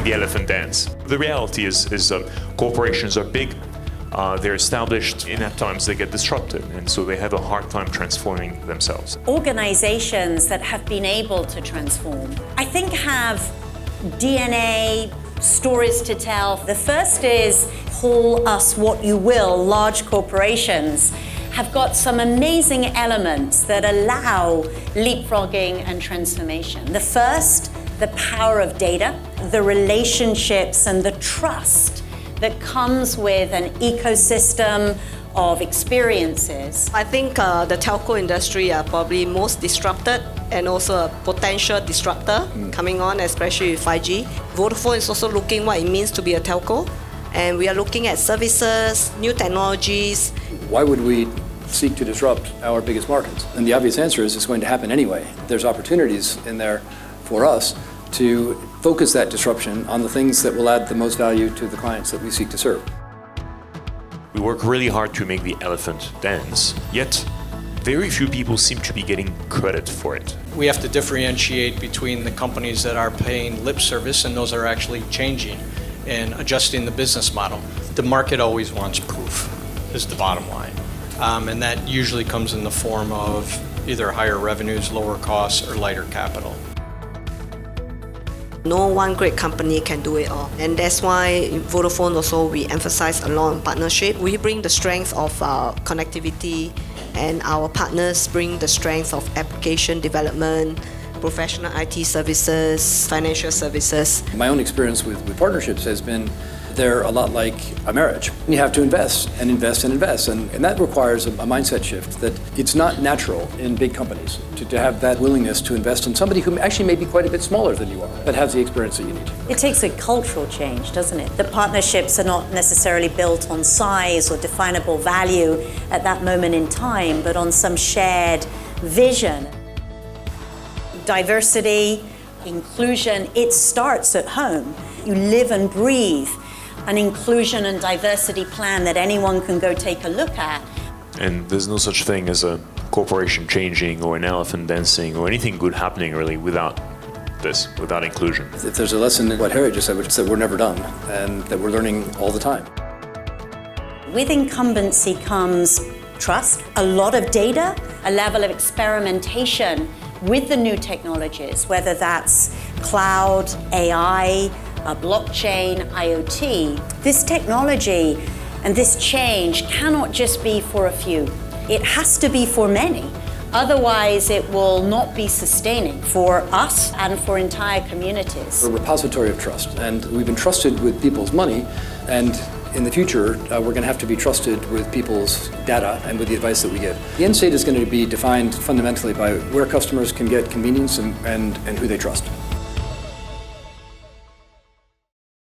doing the elephant dance. The reality is corporations are big, they're established, and at times they get disrupted, and so they have a hard time transforming themselves. Organizations that have been able to transform, I think, have DNA, stories to tell. The first is, call us what you will, large corporations have got some amazing elements that allow leapfrogging and transformation. The first, the power of data, the relationships and the trust that comes with an ecosystem of experiences. I think the telco industry are probably most disrupted and also a potential disruptor coming on, especially with 5G. Vodafone is also looking what it means to be a telco, and we are looking at services, new technologies. Why would we seek to disrupt our biggest markets? And the obvious answer is it's going to happen anyway. There's opportunities in there for us to focus that disruption on the things that will add the most value to the clients that we seek to serve. We work really hard to make the elephant dance, yet very few people seem to be getting credit for it. We have to differentiate between the companies that are paying lip service and those that are actually changing and adjusting the business model. The market always wants proof, is the bottom line. And that usually comes in the form of either higher revenues, lower costs, or lighter capital. No one great company can do it all. And that's why in Vodafone also we emphasize a lot on partnership. We bring the strength of connectivity, and our partners bring the strength of application development, professional IT services, financial services. My own experience with partnerships has been they're a lot like a marriage. You have to invest and invest and invest, and that requires a mindset shift that it's not natural in big companies to have that willingness to invest in somebody who actually may be quite a bit smaller than you are, but has the experience that you need. It takes a cultural change, doesn't it? The partnerships are not necessarily built on size or definable value at that moment in time, but on some shared vision. Diversity, inclusion, it starts at home. You live and breathe an inclusion and diversity plan that anyone can go take a look at. And there's no such thing as a corporation changing or an elephant dancing or anything good happening really without this, without inclusion. If there's a lesson in what Harry just said, which is that we're never done and that we're learning all the time. With incumbency comes trust, a lot of data, a level of experimentation with the new technologies, whether that's cloud, AI, blockchain, IoT. This technology and this change cannot just be for a few. It has to be for many. Otherwise, it will not be sustaining for us and for entire communities. We're a repository of trust, and we've been trusted with people's money, and in the future, we're going to have to be trusted with people's data and with the advice that we give. The end state is going to be defined fundamentally by where customers can get convenience and who they trust.